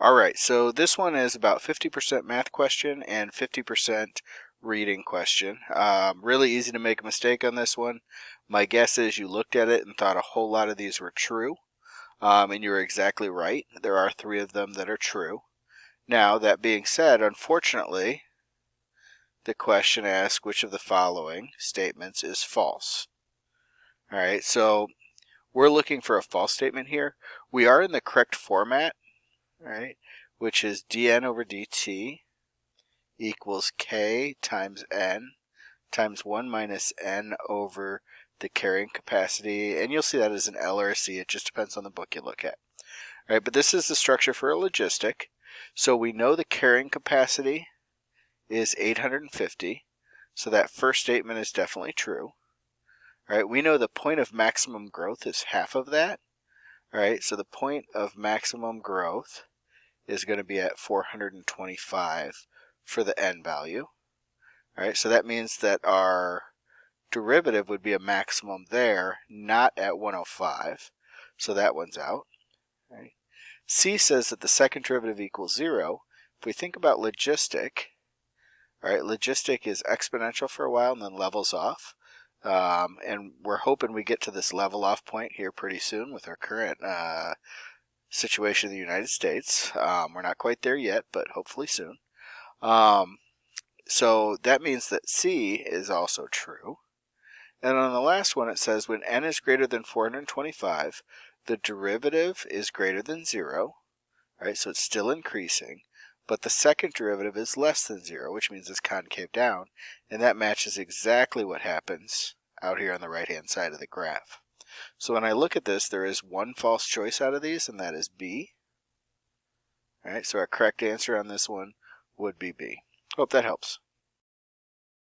Alright, so this one is about 50% math question and 50% reading question. Really easy to make a mistake on this one. My guess is you looked at it and thought a whole lot of these were true, and you're exactly right. There are 3 of them that are true. Now, that being said, unfortunately, the question asks which of the following statements is false. Alright, so we're looking for a false statement here. We are in the correct format, right, which is dn over dt equals k times n times 1 minus n over the carrying capacity, and you'll see that as an L or a C. It just depends on the book you look at. All right, but this is the structure for a logistic. So we know the carrying capacity is 850, so that first statement is definitely true. All right, we know the point of maximum growth is half of that. All right, so the point of maximum growth is going to be at 425 for the n value. All right, so that means that our derivative would be a maximum there, not at 105. So that one's out. All right. C says that the second derivative equals 0. If we think about logistic, all right, logistic is exponential for a while and then levels off. And we're hoping we get to this level off point here pretty soon with our current situation in the United States. We're not quite there yet, but hopefully soon. So that means that C is also true. And on the last one it says when n is greater than 425, the derivative is greater than 0. Right, so it's still increasing, but the second derivative is less than 0, which means it's concave down, and that matches exactly what happens out here on the right hand side of the graph. So when I look at this, there is one false choice out of these, and that is B. All right, so our correct answer on this one would be B. Hope that helps.